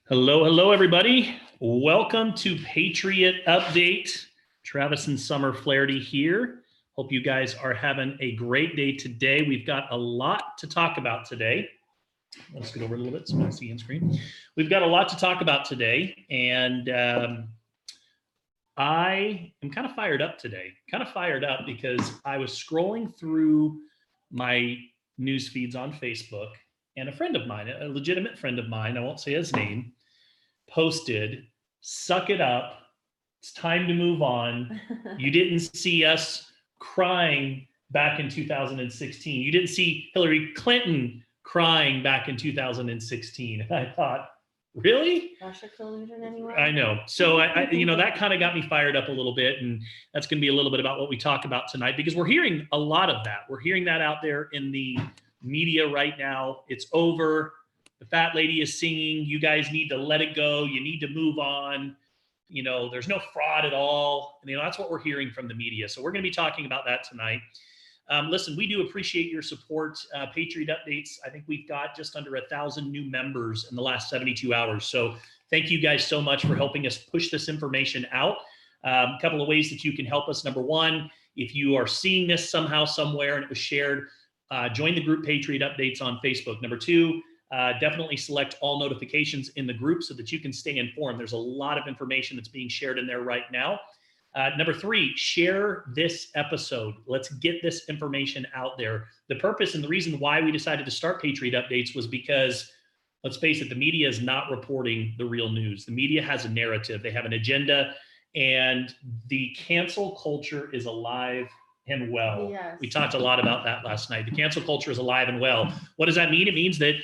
Hello, hello, everybody. Welcome to Patriot Update. Travis and Summer Flaherty here. Hope you guys are having a great day today. We've got a lot to talk about today. Let's get over a little bit so I can see on screen. We've got a lot to talk about today, and I am kind of fired up today. Kind of fired up because I was scrolling through my news feeds on Facebook, and a friend of mine, a legitimate friend of mine, I won't say his name, posted, "Suck it up. It's time to move on. You didn't see us crying back in 2016. You didn't see Hillary Clinton crying back in 2016." And I thought, really? Russia collusion anyway? I know. So that kind of got me fired up a little bit, and that's going to be a little bit about what we talk about tonight, because we're hearing a lot of that. We're hearing that out there in the media right now. It's over. The fat lady is singing. You guys need to let it go. You need to move on. There's no fraud at all. And, that's what we're hearing from the media. So we're going to be talking about that tonight. Listen, we do appreciate your support. Patriot Updates, I think we've got just under 1,000 new members in the last 72 hours. So thank you guys so much for helping us push this information out. A couple of ways that you can help us. Number one, if you are seeing this somehow, somewhere, and it was shared, join the group Patriot Updates on Facebook. Number two, definitely select all notifications in the group so that you can stay informed. There's a lot of information that's being shared in there right now. Number three, share this episode. Let's get this information out there. The purpose and the reason why we decided to start Patriot Updates was because, let's face it, the media is not reporting the real news. The media has a narrative. They have an agenda, and the cancel culture is alive and well. Yes. We talked a lot about that last night. The cancel culture is alive and well. What does that mean? It means that,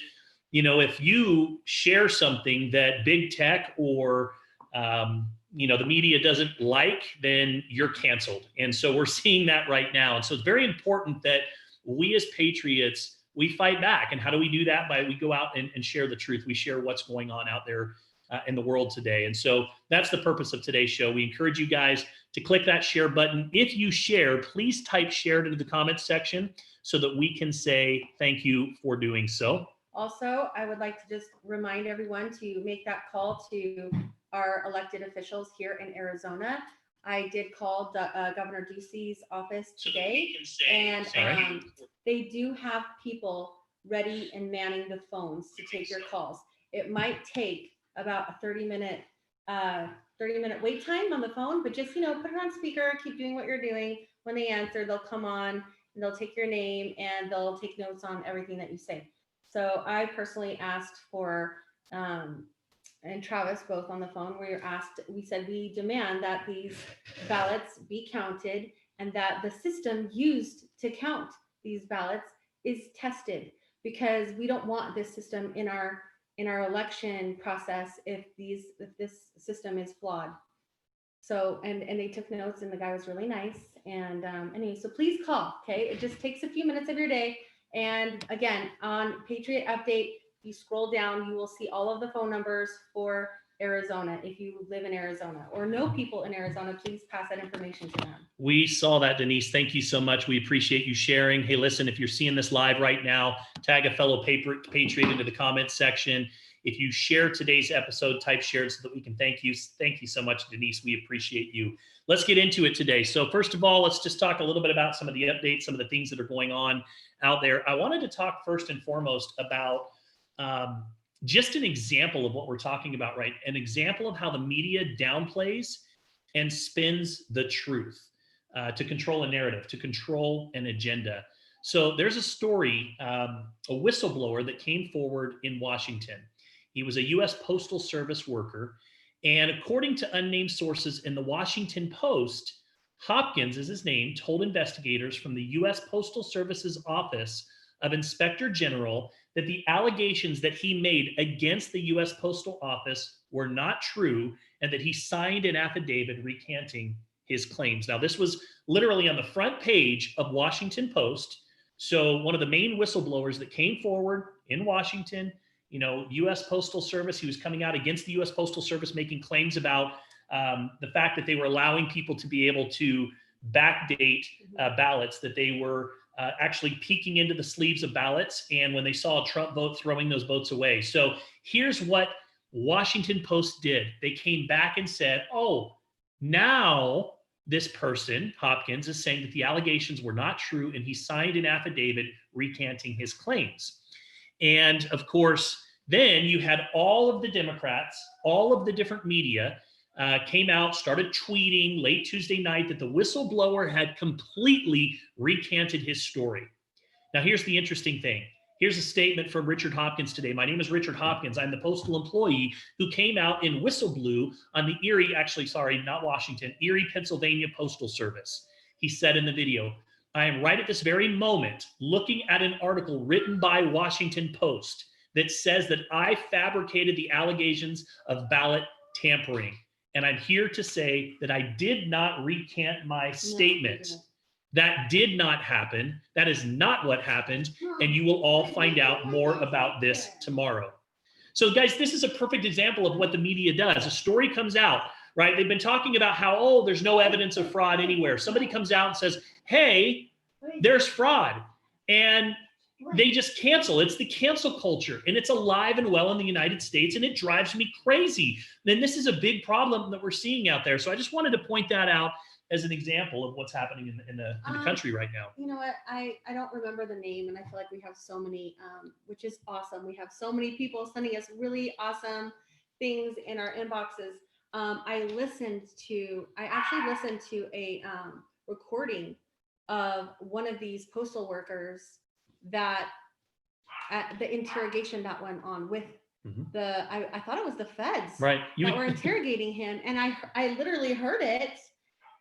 if you share something that big tech or the media doesn't like, then you're canceled. And so we're seeing that right now. And so it's very important that we as patriots, we fight back. And how do we do that? We go out and share the truth. We share what's going on out there in the world today. And so that's the purpose of today's show. We encourage you guys to click that share button. If you share, please type share into the comments section so that we can say thank you for doing so. Also, I would like to just remind everyone to make that call to our elected officials here in Arizona. I did call Governor Ducey's office today, and they do have people ready and manning the phones to take your calls. It might take about a 30-minute wait time on the phone, but just, put it on speaker, keep doing what you're doing. When they answer, they'll come on and they'll take your name and they'll take notes on everything that you say. So I personally asked for, and Travis both on the phone, we said we demand that these ballots be counted and that the system used to count these ballots is tested, because we don't want this system in our election process if this system is flawed. So, and they took notes, and the guy was really nice. And anyway, so please call, okay? It just takes a few minutes of your day. And again, on Patriot Update, you scroll down, you will see all of the phone numbers for Arizona. If you live in Arizona or know people in Arizona, please pass that information to them. We saw that, Denise. Thank you so much. We appreciate you sharing. Hey, listen, if you're seeing this live right now, tag a fellow Patriot into the comments section. If you share today's episode, type share so that we can thank you. Thank you so much, Denise. We appreciate you. Let's get into it today. So first of all, let's just talk a little bit about some of the updates, some of the things that are going on out there. I wanted to talk first and foremost about just an example of what we're talking about, right? An example of how the media downplays and spins the truth to control a narrative, to control an agenda. So there's a story, a whistleblower that came forward in Washington. He was a U.S. Postal Service worker. And according to unnamed sources in the Washington Post, Hopkins is his name, told investigators from the U.S. Postal Service's Office of Inspector General that the allegations that he made against the U.S. Postal Office were not true, and that he signed an affidavit recanting his claims. Now, this was literally on the front page of Washington Post. So one of the main whistleblowers that came forward in Washington, U.S. Postal Service, he was coming out against the U.S. Postal Service, making claims about the fact that they were allowing people to be able to backdate ballots, that they were actually peeking into the sleeves of ballots, and when they saw a Trump vote, throwing those votes away. So here's what Washington Post did. They came back and said, oh, now this person, Hopkins, is saying that the allegations were not true, and he signed an affidavit recanting his claims. And of course, then you had all of the Democrats, all of the different media came out, started tweeting late Tuesday night that the whistleblower had completely recanted his story. Now, here's the interesting thing. Here's a statement from Richard Hopkins today. My name is Richard Hopkins. I'm the postal employee who came out in whistleblew on the Erie, not Washington, Erie, Pennsylvania Postal Service. He said in the video, I am right at this very moment looking at an article written by Washington Post that says that I fabricated the allegations of ballot tampering. And I'm here to say that I did not recant my statement. That did not happen. That is not what happened. And you will all find out more about this tomorrow. So guys, this is a perfect example of what the media does. A story comes out, right? They've been talking about how, oh, there's no evidence of fraud anywhere. Somebody comes out and says, hey, there's fraud. And they just cancel. It's the cancel culture. And it's alive and well in the United States. And it drives me crazy. And this is a big problem that we're seeing out there. So I just wanted to point that out as an example of what's happening in the country right now. You know what? I don't remember the name, and I feel like we have so many, which is awesome. We have so many people sending us really awesome things in our inboxes. I actually listened to a recording of one of these postal workers that the interrogation that went on with I thought it was the feds, right? That were interrogating him, and I literally heard it.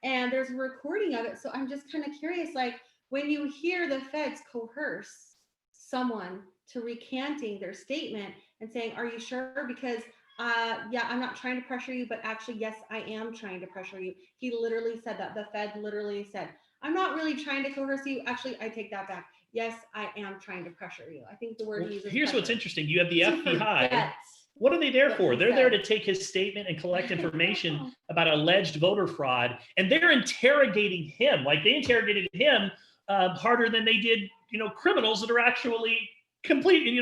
And there's a recording of it. So I'm just kind of curious, like when you hear the feds coerce someone to recanting their statement and saying, are you sure? Because yeah, I'm not trying to pressure you, but actually, yes, I am trying to pressure you. He literally said that. The Fed literally said, I'm not really trying to coerce you. Actually, I take that back. Yes, I am trying to pressure you. I think the word he uses. Here's what's interesting. You have the FBI. What are they there for? They're there to take his statement and collect information about alleged voter fraud. And they're interrogating him. Like they interrogated him harder than they did, criminals that are actually committing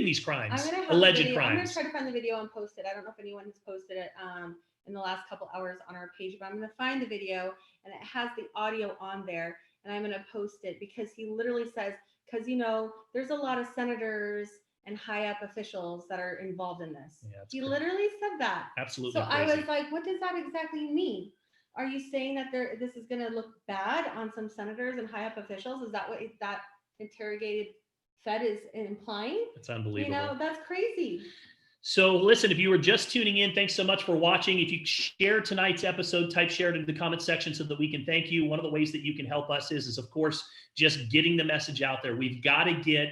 these crimes, alleged crimes. I'm going to try to find the video and post it. I don't know if anyone has posted it in the last couple hours on our page, but I'm going to find the video, and it has the audio on there, and I'm going to post it because he literally says, because, there's a lot of senators and high up officials that are involved in this. Yeah, he literally said that. Absolutely. So crazy. I was like, what does that exactly mean? Are you saying that this is going to look bad on some senators and high up officials? Is that what that interrogated Fed is implying? It's unbelievable. That's crazy. So listen, if you were just tuning in, thanks so much for watching. If you share tonight's episode, type share it into the comment section so that we can thank you. One of the ways that you can help us is of course, just getting the message out there. We've got to get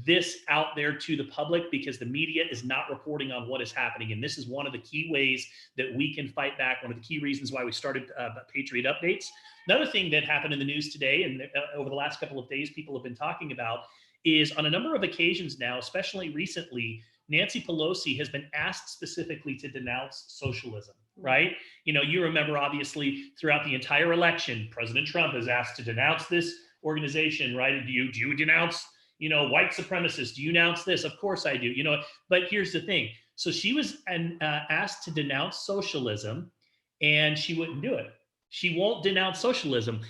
this out there to the public because the media is not reporting on what is happening. And this is one of the key ways that we can fight back. One of the key reasons why we started Patriot Updates. Another thing that happened in the news today and over the last couple of days, people have been talking about is on a number of occasions now, especially recently, Nancy Pelosi has been asked specifically to denounce socialism, right? You remember obviously throughout the entire election, President Trump is asked to denounce this organization, right? Do you denounce white supremacists? Do you denounce this? Of course I do, but here's the thing. So she was asked to denounce socialism and she wouldn't do it. She won't denounce socialism.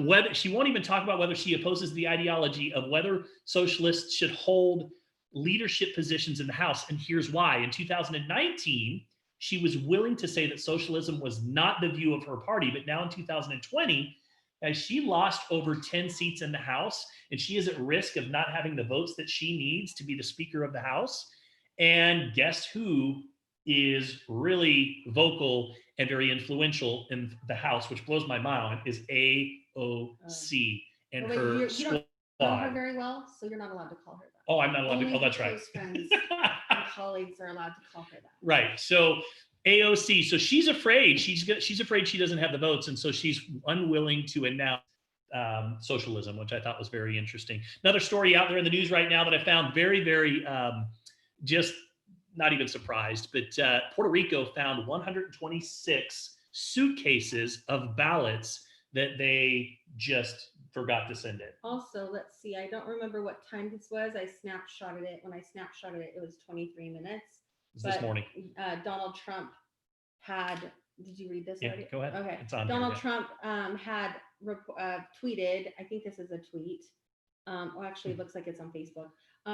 Whether she won't even talk about whether she opposes the ideology of whether socialists should hold leadership positions in the House. And here's why. In 2019, she was willing to say that socialism was not the view of her party. But now in 2020, as she lost over 10 seats in the House, and she is at risk of not having the votes that she needs to be the Speaker of the House. And guess who is really vocal and very influential in the House, which blows my mind, is AOC and her squad. You don't know her very well, so you're not allowed to call her that. Oh, I'm not allowed to. Oh, that's right. Close friends and colleagues are allowed to call her that. Right. So AOC. So she's afraid. She's afraid she doesn't have the votes, and so she's unwilling to announce socialism, which I thought was very interesting. Another story out there in the news right now that I found very, very just not even surprised, but Puerto Rico found 126 suitcases of ballots that they just forgot to send in. Also, let's see, I don't remember what time this was. I snapshotted it. When I snapshotted it, it was 23 minutes. this morning. Donald Trump had, did you read this Yeah, already? go ahead. Okay. It's on Donald here, Trump had tweeted, I think this is a tweet. Well, actually, it looks like it's on Facebook.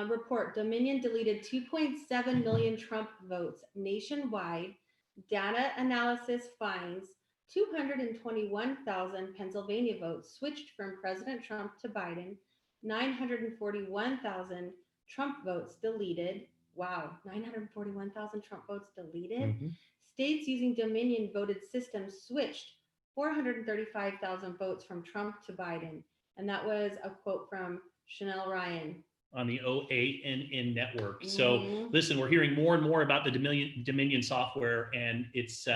Report, Dominion deleted 2.7 million Trump votes nationwide. Data analysis finds 221,000 Pennsylvania votes switched from President Trump to Biden. 941,000 Trump votes deleted. Wow, 941,000 Trump votes deleted. Mm-hmm. States using Dominion voted systems switched 435,000 votes from Trump to Biden. And that was a quote from Chanel Ryan On the OANN network. So listen, we're hearing more and more about the Dominion software, and it's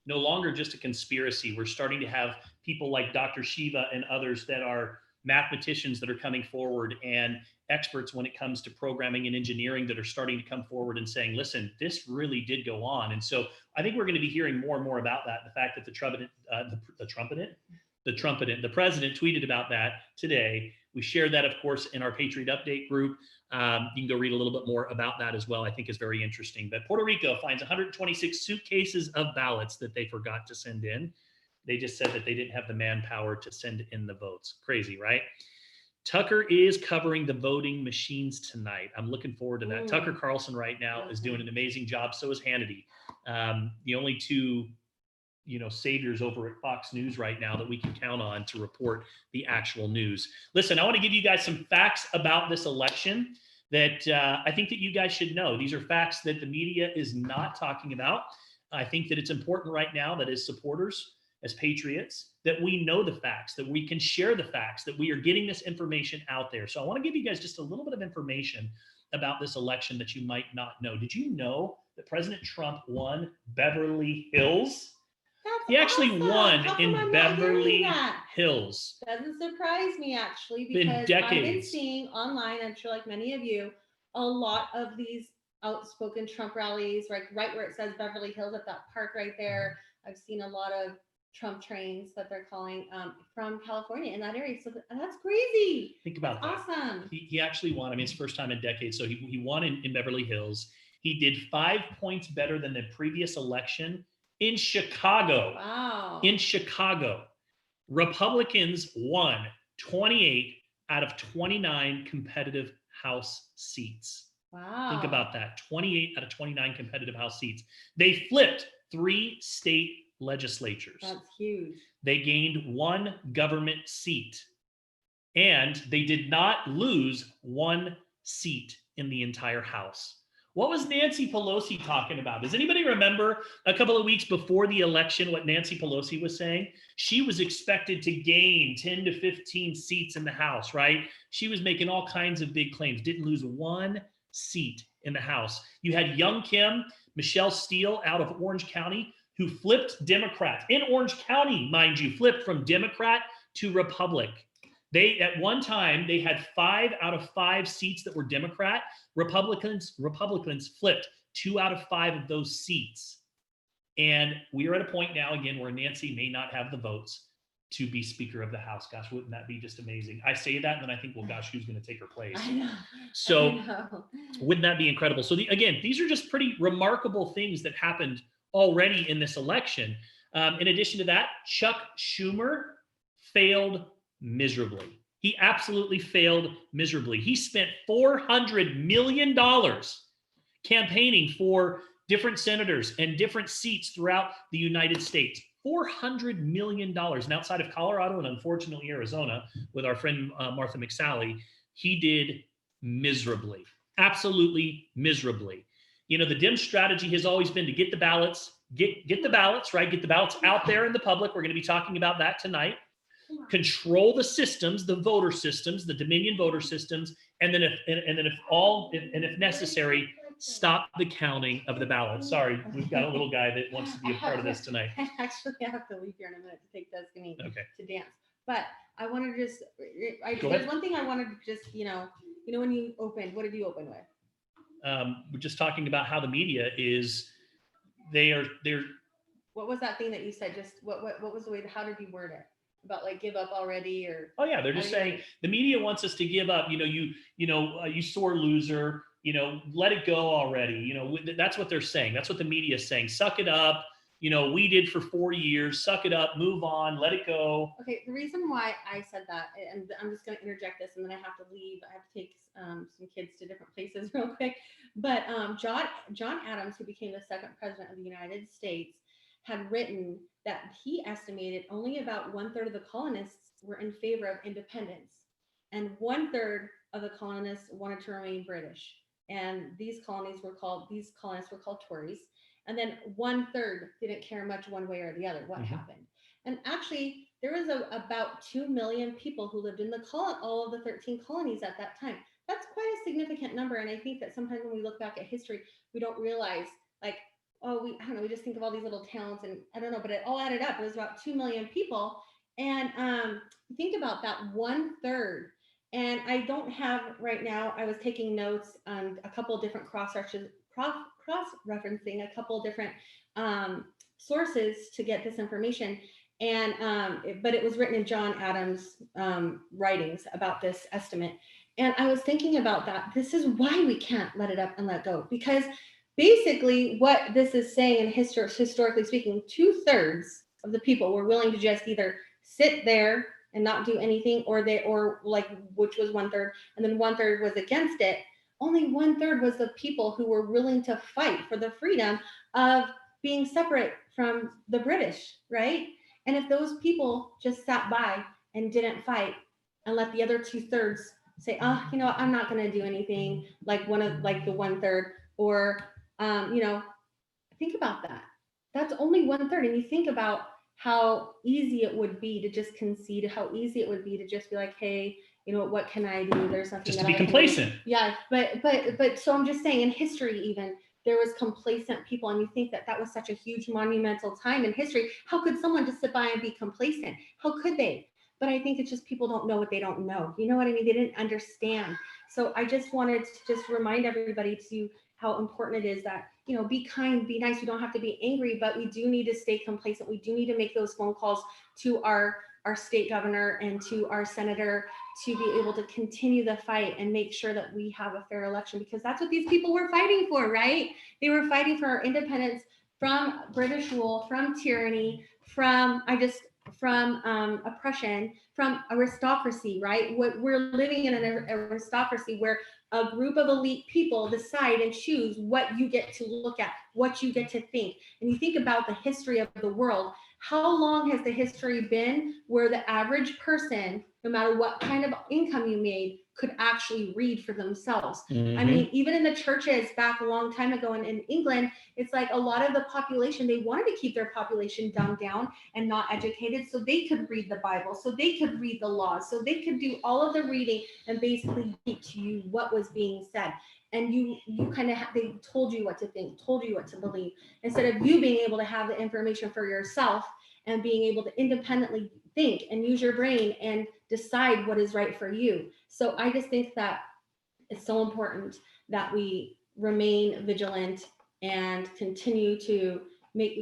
no longer just a conspiracy. We're starting to have people like Dr. Shiva and others that are mathematicians that are coming forward, and experts when it comes to programming and engineering that are starting to come forward and saying, listen, this really did go on. And so I think we're going to be hearing more and more about that. The fact that the president tweeted about that today. We shared that, of course, in our Patriot Update group. You can go read a little bit more about that as well. I think is very interesting. But Puerto Rico finds 126 suitcases of ballots that they forgot to send in. They just said that they didn't have the manpower to send in the votes. Crazy, right? Tucker is covering the voting machines tonight. I'm looking forward to that. Tucker Carlson right now is doing an amazing job. So is Hannity. The only two saviors over at Fox News right now that we can count on to report the actual news. Listen, I want to give you guys some facts about this election that I think that you guys should know. These are facts that the media is not talking about. I think that it's important right now that as supporters, as patriots, that we know the facts, that we can share the facts, that we are getting this information out there. So I want to give you guys just a little bit of information about this election that you might not know. Did you know that President Trump won Beverly Hills? He actually won in Beverly Hills. Doesn't surprise me, actually, because I've been seeing online, I'm sure like many of you, a lot of these outspoken Trump rallies, right where it says Beverly Hills at that park right there. I've seen a lot of Trump trains that they're calling from California in that area. So that's crazy. Think about that. Awesome. He actually won. I mean, it's the first time in decades. So he won in Beverly Hills. He did 5 points better than the previous election in Chicago. Wow. In Chicago. Republicans won 28 out of 29 competitive House seats. Wow. Think about that. 28 out of 29 competitive House seats. They flipped 3 state legislatures. That's huge. They gained 1 government seat, and they did not lose 1 seat in the entire House. What was Nancy Pelosi talking about? Does anybody remember a couple of weeks before the election what Nancy Pelosi was saying? She was expected to gain 10 to 15 seats in the House, right? She was making all kinds of big claims, didn't lose 1 seat in the House. You had young Kim, Michelle Steele out of Orange County, who flipped Democrats. In Orange County, mind you, flipped from Democrat to Republic. They, at one time, they had 5 out of 5 seats that were Democrat. Republicans flipped 2 out of 5 of those seats. And we are at a point now, again, where Nancy may not have the votes to be Speaker of the House. Gosh, wouldn't that be just amazing? I say that, and then I think, well, gosh, who's going to take her place? I know. So wouldn't that be incredible? So again, these are just pretty remarkable things that happened already in this election. In addition to that, Chuck Schumer failed miserably. He absolutely failed miserably. He spent $400 million campaigning for different senators and different seats throughout the United States. $400 million. And outside of Colorado and unfortunately Arizona, with our friend Martha McSally, he did miserably, absolutely miserably. You know, the Dem strategy has always been to get the ballots, get the ballots, right? Get the ballots out there in the public. We're going to be talking about that tonight. Control the systems, the voter systems, the Dominion voter systems, and then if necessary, stop the counting of the ballots. Sorry, we've got a little guy that wants to be a part of this tonight. I actually have to leave here in a minute to take Destiny to dance. But I want to just, there's one thing I wanted to just, you know, when you opened, what did you open with? We're just talking about how the media is, they're. What was that thing that you said? Just what was the way, how did you word it? About like give up already, or? Oh yeah, they're just saying the media wants us to give up. You sore loser. let it go already. That's what they're saying. That's what the media is saying. Suck it up. We did for 4 years. Suck it up, move on, let it go. Okay, the reason why I said that, and I'm just going to interject this, and then I have to leave. I have to take some kids to different places real quick. But John Adams, who became the second president of the United States, had written that he estimated only about 1/3 of the colonists were in favor of independence, and 1/3 of the colonists wanted to remain British. And these colonists were called Tories. And then 1/3 didn't care much one way or the other what happened. And actually, there was about 2 million people who lived in all of the 13 colonies at that time. That's quite a significant number. And I think that sometimes when we look back at history, we don't realize, like, I don't know, we just think of all these little towns, and I don't know, but it all added up. It was about 2 million people. And think about that 1/3. And I don't have right now, I was taking notes on a couple of different cross-referencing a couple of different sources to get this information. And but it was written in John Adams' writings about this estimate. And I was thinking about that. This is why we can't let it up and let go, because basically what this is saying, in historically speaking, 2/3 of the people were willing to just either sit there and not do anything, or which was 1/3, and then 1/3 was against it. Only 1/3 was the people who were willing to fight for the freedom of being separate from the British, right? And if those people just sat by and didn't fight and let the other 2/3 say, I'm not going to do anything, like the 1/3, or think about that. That's only 1/3, and you think about how easy it would be to just concede, how easy it would be to just be like, hey, what can I do? There's nothing. Just to be complacent. Yeah, but so I'm just saying, in history, even there was complacent people, and you think that was such a huge monumental time in history. How could someone just sit by and be complacent? How could they? But I think it's just people don't know what they don't know. You know what I mean? They didn't understand. So I just wanted to just remind everybody to how important it is that, be kind, be nice. You don't have to be angry, but we do need to stay complacent. We do need to make those phone calls to our state governor and to our senator to be able to continue the fight and make sure that we have a fair election, because that's what these people were fighting for, right? They were fighting for our independence from British rule, from tyranny, from oppression, from aristocracy, right? We're living in an aristocracy where a group of elite people decide and choose what you get to look at, what you get to think. And you think about the history of the world. How long has the history been where the average person, no matter what kind of income you made, could actually read for themselves? I mean, even in the churches back a long time ago in England, it's like a lot of the population, they wanted to keep their population dumbed down and not educated so they could read the Bible, so they could read the laws, so they could do all of the reading and basically teach you what was being said. And you kind of they told you what to think, told you what to believe, instead of you being able to have the information for yourself and being able to independently think and use your brain and decide what is right for you. So I just think that it's so important that we remain vigilant and continue to make,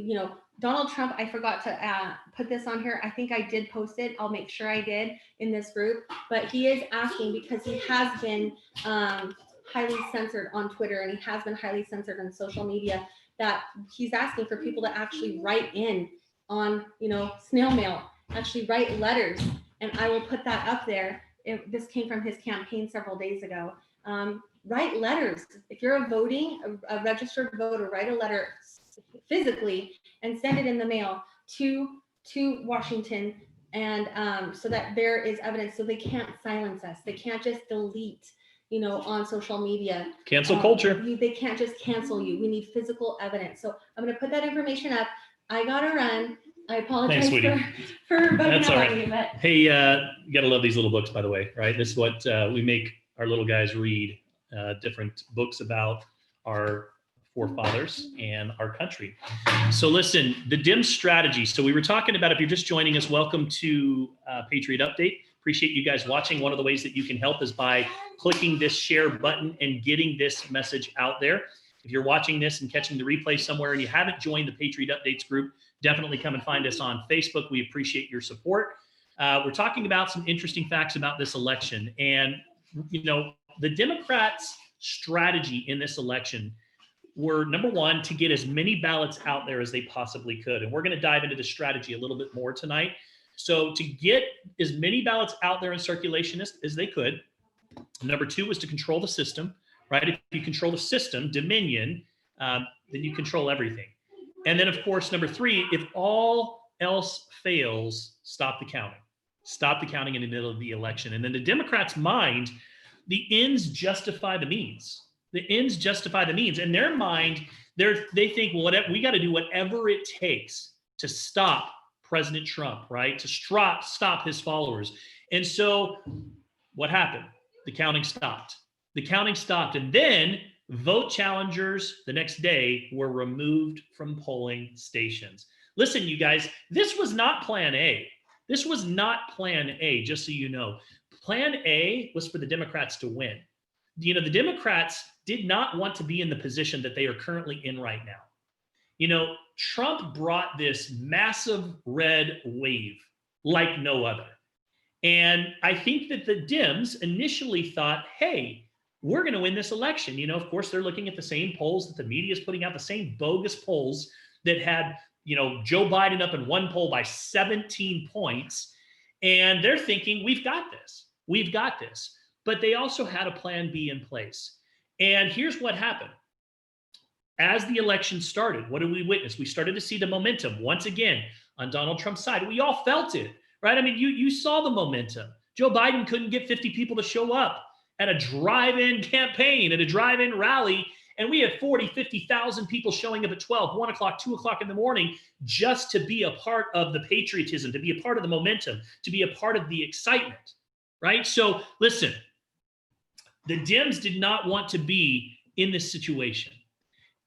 Donald Trump, I forgot to put this on here. I think I did post it. I'll make sure I did in this group, but he is asking, because he has been highly censored on Twitter, and he has been highly censored on social media, that he's asking for people to actually write in on, snail mail, actually write letters. And I will put that up there. This came from his campaign several days ago. Write letters. If you're a registered voter, write a letter physically and send it in the mail to Washington, and so that there is evidence, so they can't silence us. They can't just delete, on social media. Cancel culture. They can't just cancel you. We need physical evidence. So I'm going to put that information up. I got to run. I apologize. Thanks, for bugging That's out all on right. you, but Hey, you got to love these little books, by the way, right? This is what we make our little guys read, different books about our forefathers and our country. So listen, the dim strategy. So we were talking about, if you're just joining us, welcome to Patriot Update. Appreciate you guys watching. One of the ways that you can help is by clicking this share button and getting this message out there. If you're watching this and catching the replay somewhere and you haven't joined the Patriot Updates group, definitely come and find us on Facebook. We appreciate your support. We're talking about some interesting facts about this election. And, the Democrats strategy in this election were, number one, to get as many ballots out there as they possibly could. And we're going to dive into the strategy a little bit more tonight. So to get as many ballots out there in circulation as they could. Number two was to control the system, right? If you control the system, Dominion, then you control everything. And then, of course, number three, if all else fails, stop the counting. Stop the counting in the middle of the election. And in the Democrats' mind, the ends justify the means. The ends justify the means. In their mind, they think, well, we got to do whatever it takes to stop President Trump, right? To stop his followers. And so what happened? The counting stopped. The counting stopped. And then vote challengers the next day were removed from polling stations. Listen, you guys, this was not plan A. This was not plan A, just so you know. Plan A was for the Democrats to win. You know, the Democrats did not want to be in the position that they are currently in right now. You know, Trump brought this massive red wave like no other. And I think that the Dems initially thought, hey, we're going to win this election. You know, of course, they're looking at the same polls that the media is putting out, the same bogus polls that had, you know, Joe Biden up in one poll by 17 points. And they're thinking, we've got this. We've got this. But they also had a plan B in place. And here's what happened. As the election started, what did we witness? We started to see the momentum once again on Donald Trump's side. We all felt it, right? I mean, you saw the momentum. Joe Biden couldn't get 50 people to show up at a drive-in campaign, at a drive-in rally, and we had 40, 50,000 people showing up at 12, 1 o'clock, 2 o'clock in the morning just to be a part of the patriotism, to be a part of the momentum, to be a part of the excitement, right? So listen, the Dems did not want to be in this situation.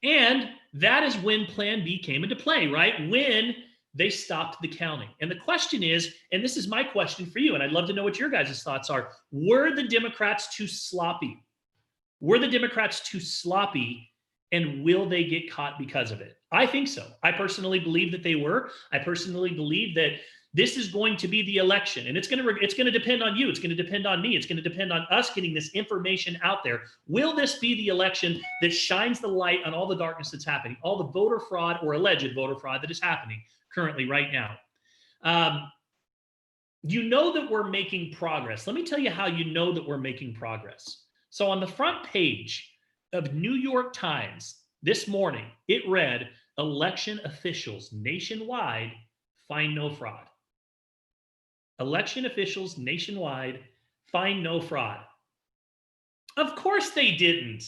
And that is when Plan B came into play, right? When they stopped the counting. And the question is, and this is my question for you, and I'd love to know what your guys' thoughts are. Were the Democrats too sloppy? Were the Democrats too sloppy, and will they get caught because of it? I think so. I personally believe that they were. I personally believe that this is going to be the election, and it's going to depend on you. It's going to depend on me. It's going to depend on us getting this information out there. Will this be the election that shines the light on all the darkness that's happening, all the voter fraud or alleged voter fraud that is happening currently right now? You know that we're making progress. Let me tell you how you know that we're making progress. So on the front page of New York Times this morning, it read, election officials nationwide find no fraud. Election officials nationwide find no fraud. Of course they didn't.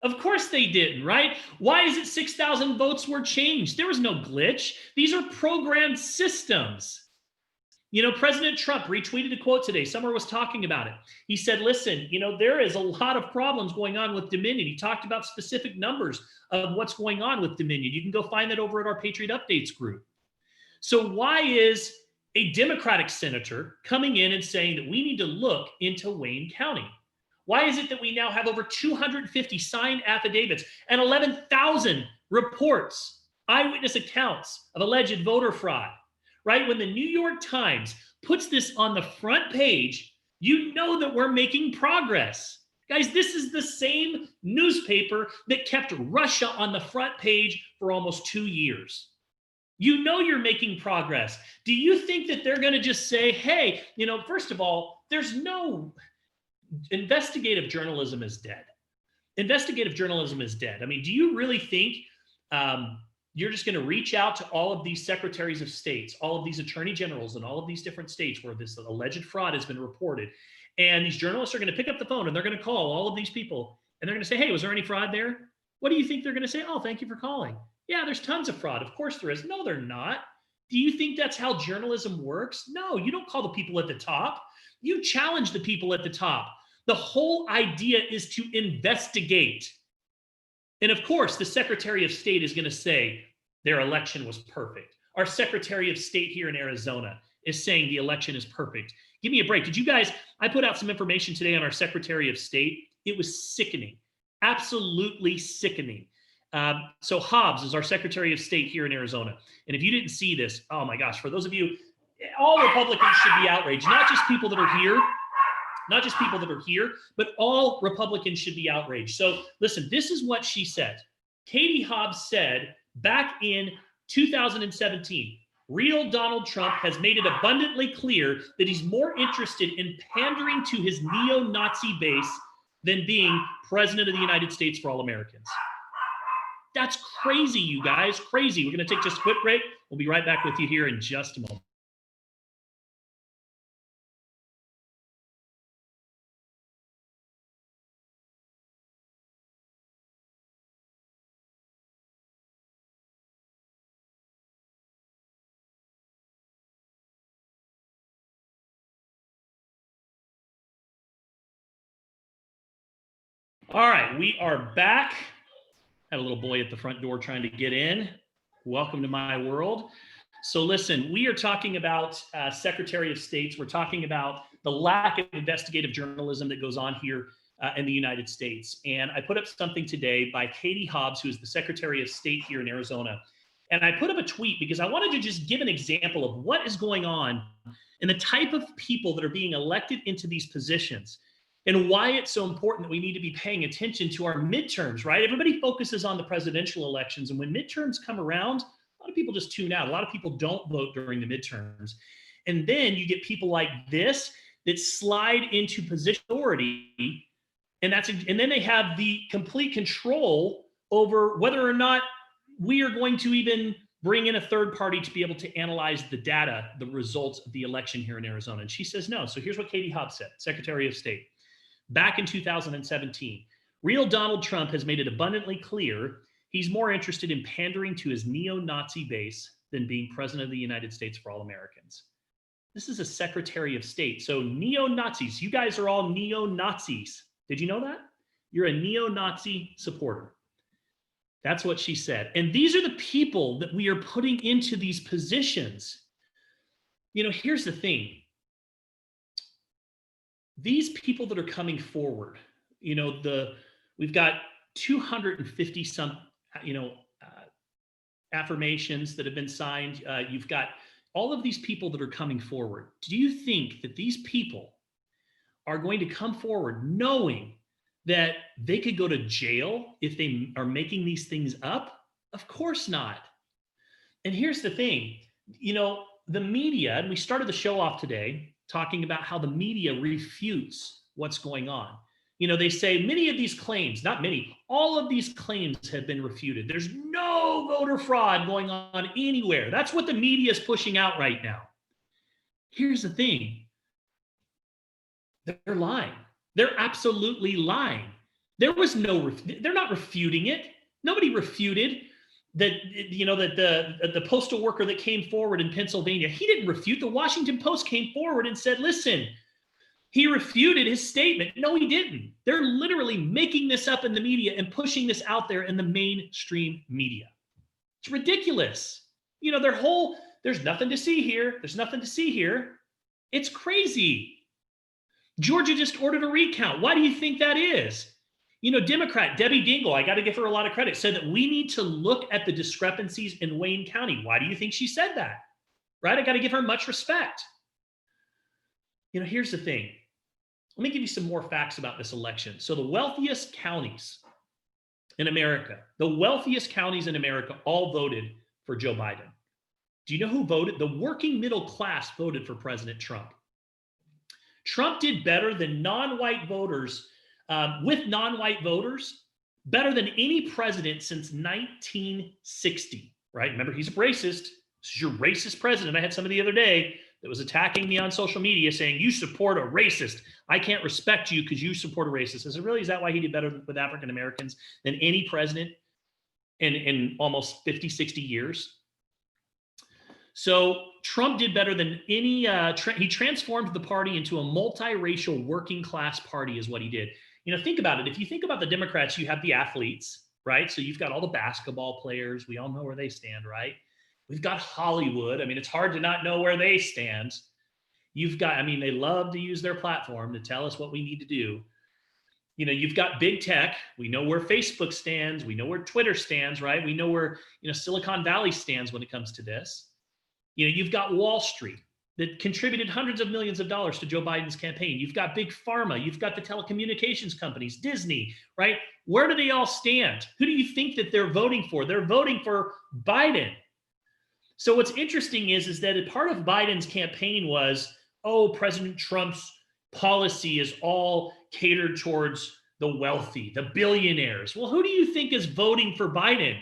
Of course they didn't, right? Why is it 6,000 votes were changed? There was no glitch. These are programmed systems. You know, President Trump retweeted a quote today. Someone was talking about it. He said, listen, you know, there is a lot of problems going on with Dominion. He talked about specific numbers of what's going on with Dominion. You can go find that over at our Patriot Updates group. So why is a Democratic senator coming in and saying that we need to look into Wayne County? Why is it that we now have over 250 signed affidavits and 11,000 reports, eyewitness accounts of alleged voter fraud, right? When the New York Times puts this on the front page, you know that we're making progress. Guys, this is the same newspaper that kept Russia on the front page for almost 2 years. You know you're making progress. Do you think that they're going to just say, hey, you know, first of all, there's no investigative journalism is dead. Investigative journalism is dead. I mean, do you really think you're just going to reach out to all of these secretaries of states, all of these attorney generals in all of these different states where this alleged fraud has been reported, and these journalists are going to pick up the phone and they're going to call all of these people and they're going to say, hey, was there any fraud there? What do you think they're going to say? Oh, thank you for calling. Yeah, there's tons of fraud. Of course there is. No, they're not. Do you think that's how journalism works? No, you don't call the people at the top. You challenge the people at the top. The whole idea is to investigate. And of course, the Secretary of State is going to say their election was perfect. Our Secretary of State here in Arizona is saying the election is perfect. Give me a break. Did you guys, I put out some information today on our Secretary of State. It was sickening, absolutely sickening. So Hobbs is our Secretary of State here in Arizona. And if you didn't see this, oh my gosh, for those of you, all Republicans should be outraged, not just people that are here, not just people that are here, but all Republicans should be outraged. So listen, this is what she said. Katie Hobbs said back in 2017, real Donald Trump has made it abundantly clear that he's more interested in pandering to his neo-Nazi base than being president of the United States for all Americans. That's crazy, you guys, crazy. We're going to take just a quick break. We'll be right back with you here in just a moment. All right, we are back. Had a little boy at the front door trying to get in. Welcome to my world. So listen, we are talking about Secretary of States. We're talking about the lack of investigative journalism that goes on here in the United States. And I put up something today by Katie Hobbs, who is the Secretary of State here in Arizona. And I put up a tweet because I wanted to just give an example of what is going on and the type of people that are being elected into these positions, and why it's so important that we need to be paying attention to our midterms, right? Everybody focuses on the presidential elections, and when midterms come around, a lot of people just tune out. A lot of people don't vote during the midterms. And then you get people like this that slide into position authority, and then they have the complete control over whether or not we are going to even bring in a third party to be able to analyze the data, the results of the election here in Arizona. And she says no. So here's what Katie Hobbs said, Secretary of State. Back in 2017, real Donald Trump has made it abundantly clear he's more interested in pandering to his neo-Nazi base than being president of the United States for all Americans. This is a Secretary of State. So neo-Nazis, you guys are all neo-Nazis. Did you know that? You're a neo-Nazi supporter. That's what she said. And these are the people that we are putting into these positions. You know, here's the thing. These people that are coming forward, you know, we've got 250 some, affirmations that have been signed. You've got all of these people that are coming forward. Do you think that these people are going to come forward knowing that they could go to jail if they are making these things up? Of course not. And here's the thing, you know, the media, and we started the show off today talking about how the media refutes what's going on. You know, they say many of these claims, not many, all of these claims have been refuted. There's no voter fraud going on anywhere. That's what the media is pushing out right now. Here's the thing. They're lying. They're absolutely lying. They're not refuting it. Nobody refuted that, you know, that the postal worker that came forward in Pennsylvania, he didn't refute. The Washington Post came forward and said, listen, he refuted his statement. No, he didn't. They're literally making this up in the media and pushing this out there in the mainstream media. It's ridiculous. You know, there's nothing to see here. There's nothing to see here. It's crazy. Georgia just ordered a recount. Why do you think that is? You know, Democrat Debbie Dingell, I got to give her a lot of credit, said that we need to look at the discrepancies in Wayne County. Why do you think she said that? Right? I got to give her much respect. You know, here's the thing. Let me give you some more facts about this election. So the wealthiest counties in America, all voted for Joe Biden. Do you know who voted? The working middle class voted for President Trump. Trump did better than non-white voters, better than any president since 1960, right? Remember, he's a racist. This is your racist president. I had somebody the other day that was attacking me on social media saying, you support a racist. I can't respect you because you support a racist. I said, really, is that why he did better with African Americans than any president in almost 50, 60 years? So Trump did better than any, he transformed the party into a multiracial working class party is what he did. You know, think about it. If you think about the Democrats, you have the athletes, right? So you've got all the basketball players. We all know where they stand, right? We've got Hollywood. I mean, it's hard to not know where they stand. You've got, I mean, they love to use their platform to tell us what we need to do. You know, you've got big tech. We know where Facebook stands. We know where Twitter stands, right? We know where, you know, Silicon Valley stands when it comes to this. You know, you've got Wall Street. that contributed hundreds of millions of dollars to Joe Biden's campaign. You've got big pharma. You've got the telecommunications companies, Disney, right? Where do they all stand? Who do you think that they're voting for? They're voting for Biden. So what's interesting is that a part of Biden's campaign was, oh, President Trump's policy is all catered towards the wealthy, the billionaires. Well, who do you think is voting for Biden?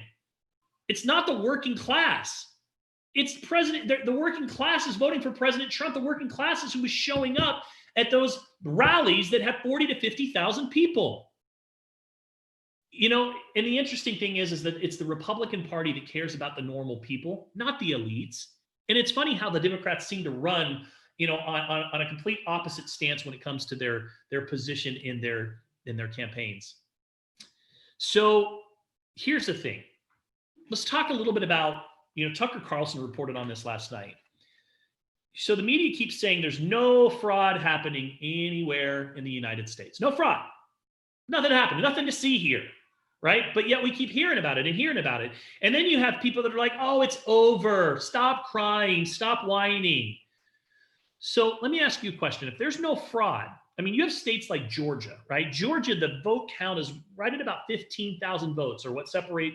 It's not the working class. It's the working class is voting for President Trump. The working class is who was showing up at those rallies that have 40 to 50,000 people. You know, and the interesting thing is that it's the Republican Party that cares about the normal people, not the elites. And it's funny how the Democrats seem to run, you know, on a complete opposite stance when it comes to their position in their campaigns. So here's the thing. Let's talk a little bit about, you know, Tucker Carlson reported on this last night. So the media keeps saying there's no fraud happening anywhere in the United States. No fraud. Nothing happened. Nothing to see here. Right? But yet we keep hearing about it and hearing about it. And then you have people that are like, oh, it's over. Stop crying. Stop whining. So let me ask you a question. If there's no fraud, I mean, you have states like Georgia, right? Georgia, the vote count is right at about 15,000 votes, or what separate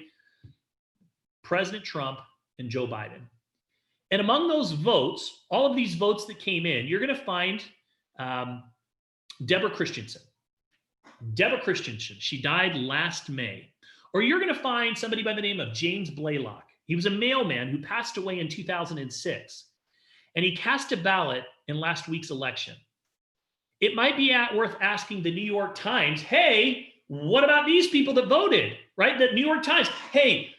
President Trump and Joe Biden. And among those votes, all of these votes that came in, you're going to find Deborah Christensen. Deborah Christensen, she died last May. Or you're going to find somebody by the name of James Blaylock. He was a mailman who passed away in 2006. And he cast a ballot in last week's election. It might be worth asking the New York Times, hey, what about these people that voted, right? The New York Times, hey,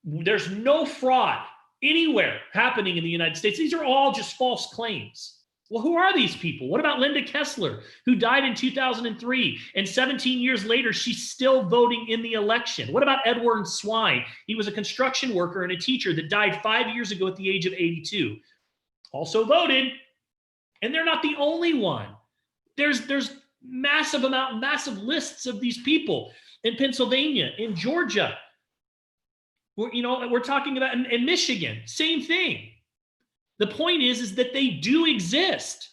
there's no fraud anywhere happening in the United States. These are all just false claims. Well, who are these people? What about Linda Kessler, who died in 2003, and 17 years later, she's still voting in the election? What about Edward Swine? He was a construction worker and a teacher that died 5 years ago at the age of 82. Also voted, and they're not the only one. There's massive lists of these people in Pennsylvania, in Georgia. We're talking about in Michigan, same thing. The point is that they do exist.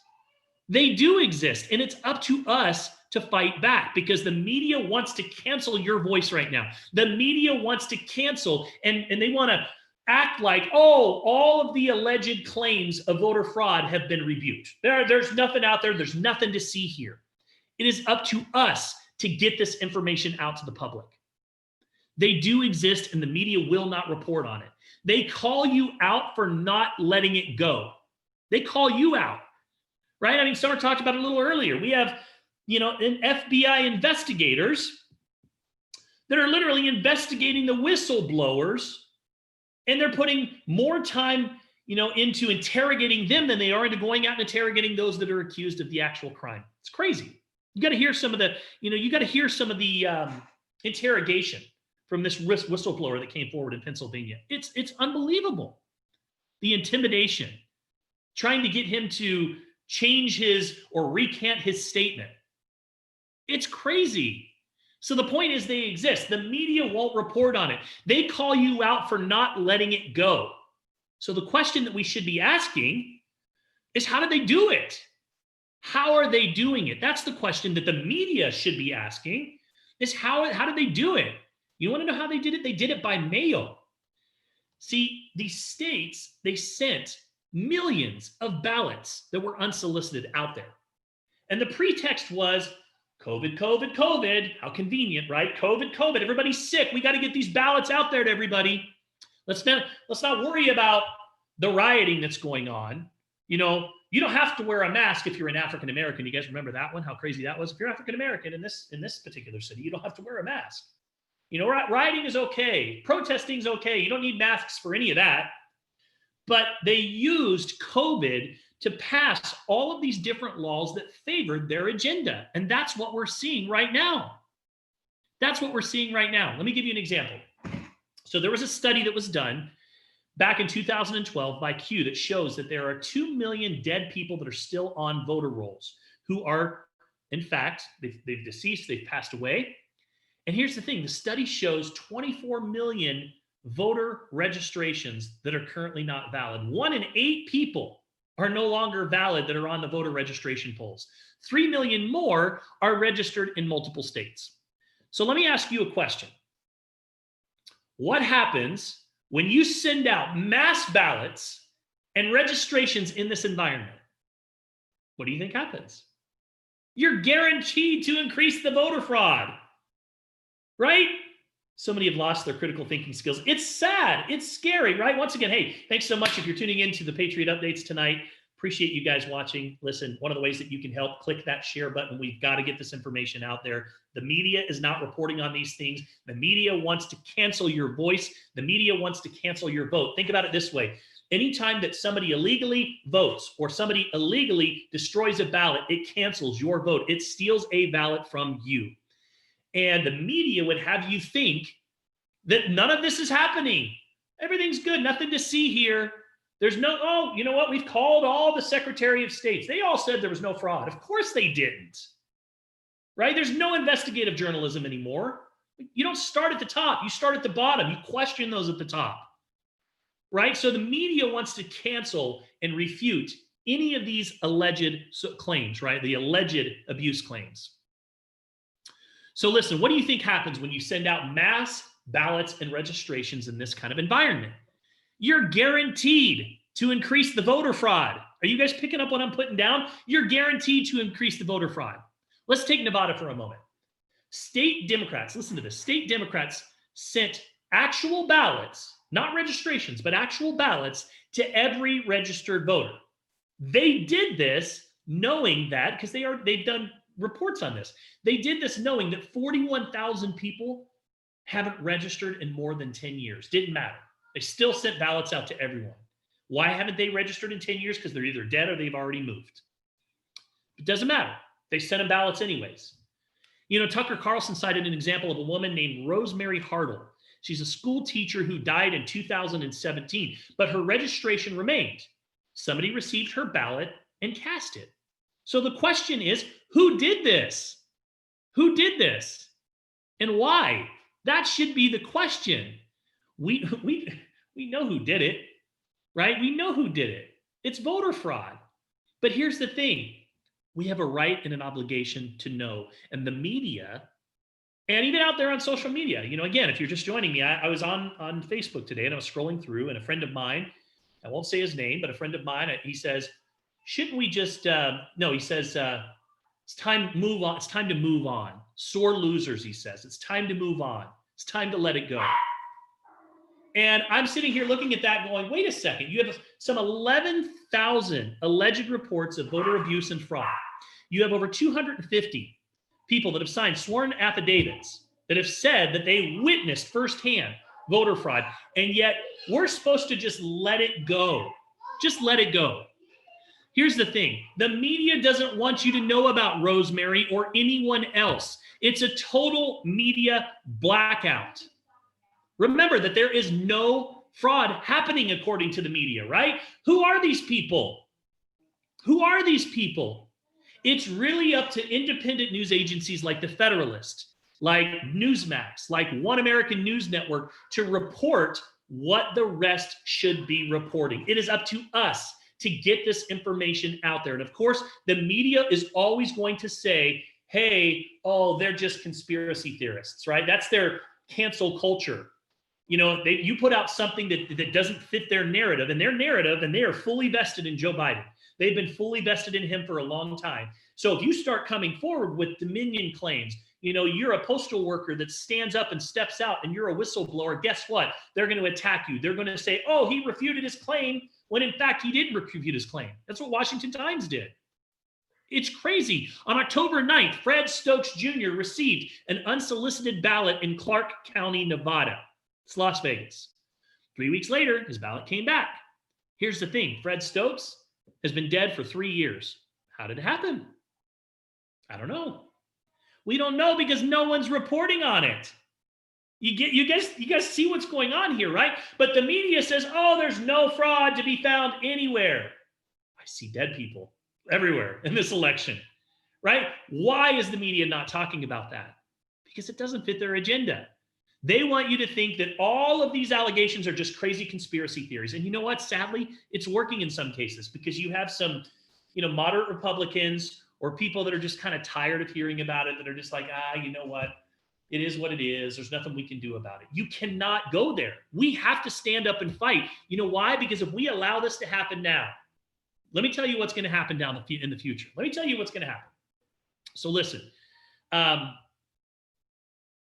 They do exist. And it's up to us to fight back, because the media wants to cancel your voice right now. The media wants to cancel, and they want to act like, oh, all of the alleged claims of voter fraud have been rebuked. There's nothing out there. There's nothing to see here. It is up to us to get this information out to the public. They do exist, and the media will not report on it. They call you out for not letting it go. They call you out, right? I mean, Summer talked about it a little earlier. We have, FBI investigators that are literally investigating the whistleblowers, and they're putting more time, into interrogating them than they are into going out and interrogating those that are accused of the actual crime. It's crazy. You got to hear some of the, interrogation from this whistleblower that came forward in Pennsylvania. It's unbelievable. The intimidation, trying to get him to change his or recant his statement. It's crazy. So the point is they exist. The media won't report on it. They call you out for not letting it go. So the question that we should be asking is, how did they do it? How are they doing it? That's the question that the media should be asking, is how did they do it? You want to know how they did it? They did it by mail. See, these states, they sent millions of ballots that were unsolicited out there. And the pretext was COVID, COVID, COVID. How convenient, right? COVID, COVID. Everybody's sick. We got to get these ballots out there to everybody. Let's not worry about the rioting that's going on. You don't have to wear a mask if you're an African American. You guys remember that one? How crazy that was? If you're African American in this particular city, you don't have to wear a mask. Rioting is okay. Protesting is okay. You don't need masks for any of that. But they used COVID to pass all of these different laws that favored their agenda. And that's what we're seeing right now. That's what we're seeing right now. Let me give you an example. So there was a study that was done back in 2012 by Q that shows that there are 2 million dead people that are still on voter rolls, who are, in fact, they've deceased, they've passed away. And here's the thing, the study shows 24 million voter registrations that are currently not valid. 1 in 8 people are no longer valid that are on the voter registration polls. 3 million more are registered in multiple states. So let me ask you a question. What happens when you send out mass ballots and registrations in this environment? What do you think happens? You're guaranteed to increase the voter fraud, right? So many have lost their critical thinking skills. It's sad. It's scary, right? Once again, hey, thanks so much if you're tuning in to the Patriot Updates tonight. Appreciate you guys watching. Listen, one of the ways that you can help, click that share button. We've got to get this information out there. The media is not reporting on these things. The media wants to cancel your voice. The media wants to cancel your vote. Think about it this way. Anytime that somebody illegally votes or somebody illegally destroys a ballot, it cancels your vote. It steals a ballot from you. And the media would have you think that none of this is happening. Everything's good. Nothing to see here. There's no, oh, you know what? We've called all the Secretary of States. They all said there was no fraud. Of course they didn't, right? There's no investigative journalism anymore. You don't start at the top. You start at the bottom. You question those at the top, right? So the media wants to cancel and refute any of these alleged claims, right? The alleged abuse claims. So listen, what do you think happens when you send out mass ballots and registrations in this kind of environment? You're guaranteed to increase the voter fraud. Are you guys picking up what I'm putting down? You're guaranteed to increase the voter fraud. Let's take Nevada for a moment. State Democrats, listen to this, state Democrats sent actual ballots, not registrations, but actual ballots to every registered voter. They did this knowing that, because they've done reports on this. They did this knowing that 41,000 people haven't registered in more than 10 years. Didn't matter. They still sent ballots out to everyone. Why haven't they registered in 10 years? Because they're either dead or they've already moved. It doesn't matter. They sent them ballots anyways. You know, Tucker Carlson cited an example of a woman named Rosemary Hartle. She's a school teacher who died in 2017, but her registration remained. Somebody received her ballot and cast it. So the question is, who did this? Who did this? And why? That should be the question. We know who did it, right? We know who did it. It's voter fraud. But here's the thing. We have a right and an obligation to know. And the media, and even out there on social media, you know, again, if you're just joining me, I was on Facebook today and I was scrolling through, and a friend of mine, I won't say his name, but a friend of mine, he says, shouldn't we just, no, he says, it's time to move on. It's time to move on. Sore losers, he says. It's time to move on. It's time to let it go. And I'm sitting here looking at that going, wait a second. You have some 11,000 alleged reports of voter abuse and fraud. You have over 250 people that have signed sworn affidavits that have said that they witnessed firsthand voter fraud. And yet we're supposed to just let it go. Just let it go. Here's the thing. The media doesn't want you to know about Rosemary or anyone else. It's a total media blackout. Remember that there is no fraud happening according to the media, right? Who are these people? Who are these people? It's really up to independent news agencies like The Federalist, like Newsmax, like One American News Network to report what the rest should be reporting. It is up to us to get this information out there. And of course, the media is always going to say, hey, oh, they're just conspiracy theorists, right? That's their cancel culture. You know, you put out something that doesn't fit their narrative, and they are fully vested in Joe Biden. They've been fully vested in him for a long time. So if you start coming forward with Dominion claims, you know, you're a postal worker that stands up and steps out and you're a whistleblower, guess what? They're going to attack you. They're going to say, oh, he refuted his claim, when in fact he didn't refute his claim. That's what Washington Times did. It's crazy. On October 9th, Fred Stokes Jr. received an unsolicited ballot in Clark County, Nevada. It's Las Vegas. 3 weeks later, his ballot came back. Here's the thing. Fred Stokes has been dead for 3 years. How did it happen? I don't know. We don't know because no one's reporting on it. You guys see what's going on here, right? But the media says, oh, there's no fraud to be found anywhere. I see dead people everywhere in this election, right? Why is the media not talking about that? Because it doesn't fit their agenda. They want you to think that all of these allegations are just crazy conspiracy theories. And you know what? Sadly, it's working in some cases because you have some, moderate Republicans or people that are just kind of tired of hearing about it, that are just like, you know what? It is what it is. There's nothing we can do about it. You cannot go there. We have to stand up and fight. You know why? Because if we allow this to happen now, let me tell you what's going to happen in the future. Let me tell you what's going to happen. So listen,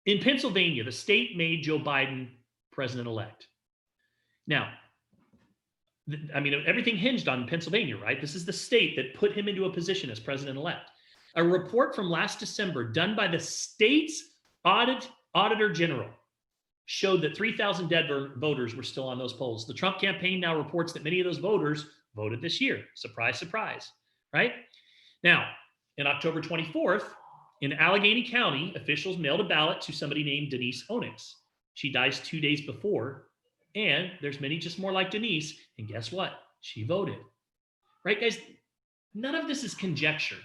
in Pennsylvania, the state made Joe Biden president-elect. Now, everything hinged on Pennsylvania, right? This is the state that put him into a position as president-elect. A report from last December done by the state's auditor general showed that 3,000 dead voters were still on those polls. The Trump campaign now reports that many of those voters voted this year. Surprise, surprise, right? Now, in October 24th, in Allegheny County, officials mailed a ballot to somebody named Denise Onyx. She dies 2 days before, and there's many just more like Denise, and guess what? She voted. Right, guys? None of this is conjecture.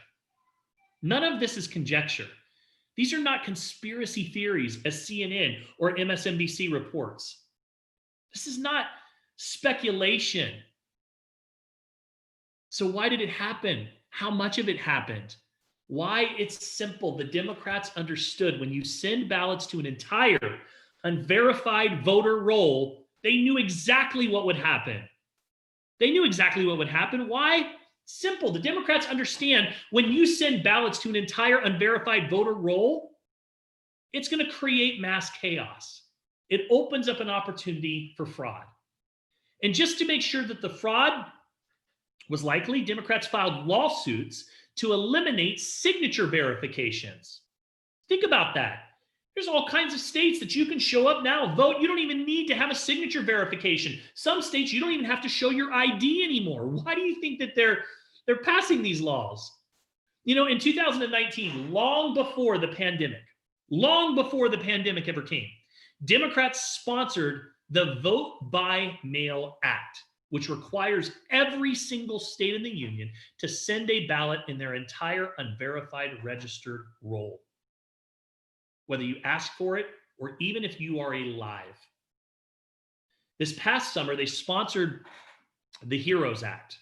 None of this is conjecture. These are not conspiracy theories as CNN or MSNBC reports. This is not speculation. So why did it happen? How much of it happened? Why? It's simple. The Democrats understood when you send ballots to an entire unverified voter roll, they knew exactly what would happen. They knew exactly what would happen. Why? Simple. The Democrats understand when you send ballots to an entire unverified voter roll, it's going to create mass chaos. It opens up an opportunity for fraud. And just to make sure that the fraud was likely, Democrats filed lawsuits to eliminate signature verifications. Think about that. There's all kinds of states that you can show up now, vote. You don't even need to have a signature verification. Some states, you don't even have to show your ID anymore. Why do you think that they're passing these laws? In 2019, long before the pandemic ever came, Democrats sponsored the Vote by Mail Act, which requires every single state in the union to send a ballot in their entire unverified registered roll, whether you ask for it or even if you are alive. This past summer, they sponsored the HEROES Act.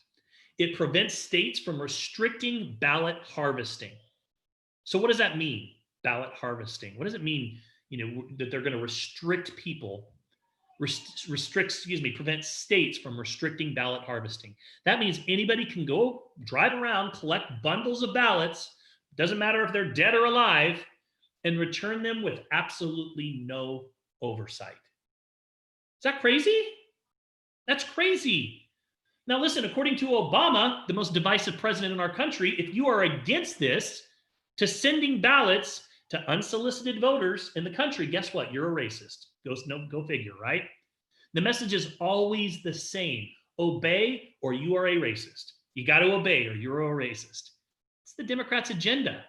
It prevents states from restricting ballot harvesting. So what does that mean, ballot harvesting? What does it mean, that they're going to restrict people, prevent states from restricting ballot harvesting? That means anybody can go drive around, collect bundles of ballots, doesn't matter if they're dead or alive, and return them with absolutely no oversight. Is that crazy? That's crazy. Now listen, according to Obama, the most divisive president in our country, if you are against this, to sending ballots to unsolicited voters in the country, guess what? You're a racist. Go figure, right? The message is always the same. Obey or you are a racist. You got to obey or you're a racist. It's the Democrats' agenda.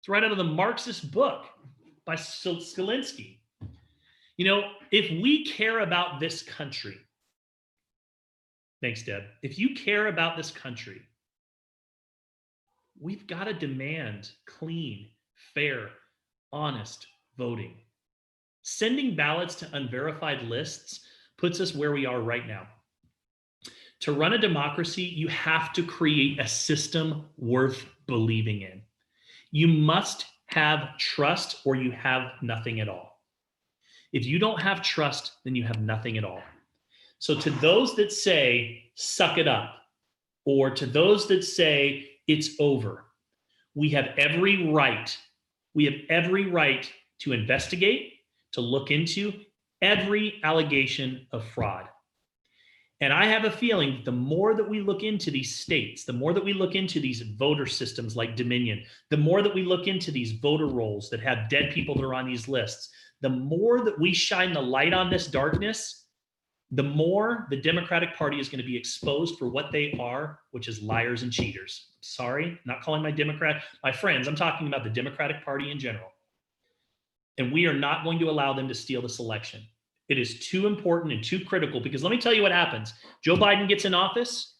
It's right out of the Marxist book by Skolensky. If we care about this country, thanks, Deb. If you care about this country, we've got to demand clean, fair, honest voting. Sending ballots to unverified lists puts us where we are right now. To run a democracy, you have to create a system worth believing in. You must have trust or you have nothing at all. If you don't have trust, then you have nothing at all. So to those that say, suck it up, or to those that say, it's over, we have every right to investigate, to look into every allegation of fraud. And I have a feeling the more that we look into these states, the more that we look into these voter systems like Dominion, the more that we look into these voter rolls that have dead people that are on these lists, the more that we shine the light on this darkness, the more the Democratic Party is going to be exposed for what they are, which is liars and cheaters. Sorry, not calling my friends, I'm talking about the Democratic Party in general. And we are not going to allow them to steal this election. It is too important and too critical, because let me tell you what happens. Joe Biden gets in office,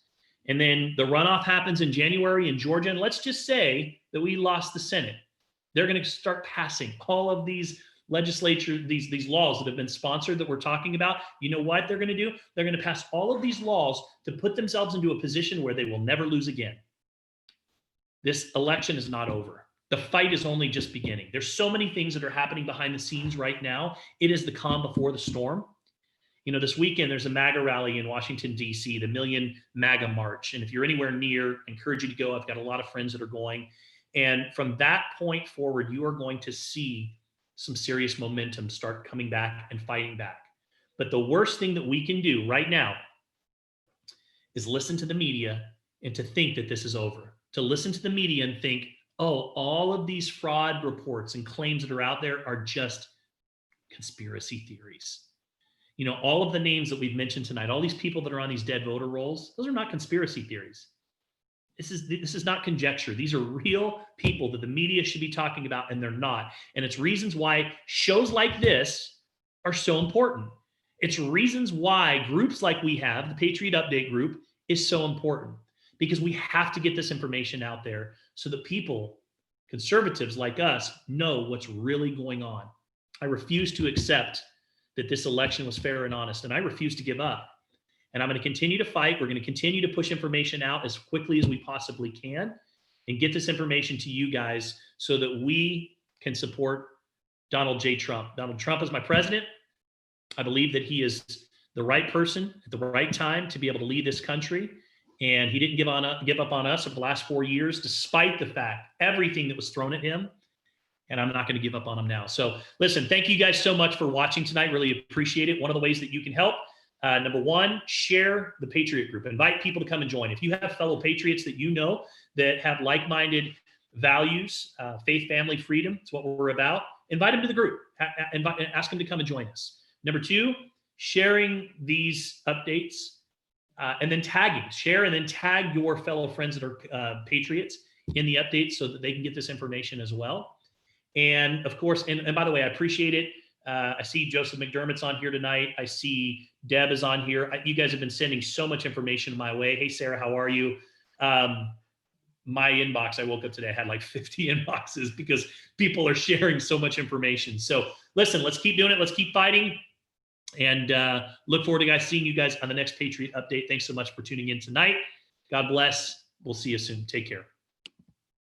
and then the runoff happens in January in Georgia. And let's just say that we lost the Senate. They're going to start passing all of these legislature, these laws that have been sponsored that we're talking about, you know what they're going to do? They're going to pass all of these laws to put themselves into a position where they will never lose again. This election is not over. The fight is only just beginning. There's so many things that are happening behind the scenes right now. It is the calm before the storm. You know, this weekend, there's a MAGA rally in Washington, D.C., the Million MAGA March. And if you're anywhere near, I encourage you to go. I've got a lot of friends that are going. And from that point forward, you are going to see some serious momentum start coming back and fighting back. But the worst thing that we can do right now is listen to the media and to think that this is over. To listen to the media and think, oh, all of these fraud reports and claims that are out there are just conspiracy theories. You know, all of the names that we've mentioned tonight, all these people that are on these dead voter rolls, those are not conspiracy theories. This is not conjecture. These are real people that the media should be talking about, and they're not. And it's reasons why shows like this are so important. It's reasons why groups like we have, the Patriot Update group, is so important, because we have to get this information out there so that people, conservatives like us, know what's really going on. I refuse to accept that this election was fair and honest, and I refuse to give up. And I'm going to continue to fight. We're going to continue to push information out as quickly as we possibly can and get this information to you guys so that we can support Donald J. Trump. Donald Trump is my president. I believe that he is the right person at the right time to be able to lead this country. And he didn't give up on us over the last 4 years, despite the fact everything that was thrown at him. And I'm not going to give up on him now. So listen, thank you guys so much for watching tonight. Really appreciate it. One of the ways that you can help, number one, share the Patriot group. Invite people to come and join. If you have fellow Patriots that you know that have like-minded values, faith, family, freedom, it's what we're about, invite them to the group. Ask them to come and join us. Number two, sharing these updates and then tagging. Share and then tag your fellow friends that are Patriots in the updates so that they can get this information as well. And of course, and by the way, I appreciate it. I see Joseph McDermott's on here tonight. I see Deb is on here. You guys have been sending so much information my way. Hey, Sarah, how are you? My inbox, I woke up today, I had like 50 inboxes because people are sharing so much information. So listen, let's keep doing it. Let's keep fighting. And look forward to seeing you guys on the next Patriot Update. Thanks so much for tuning in tonight. God bless. We'll see you soon. Take care.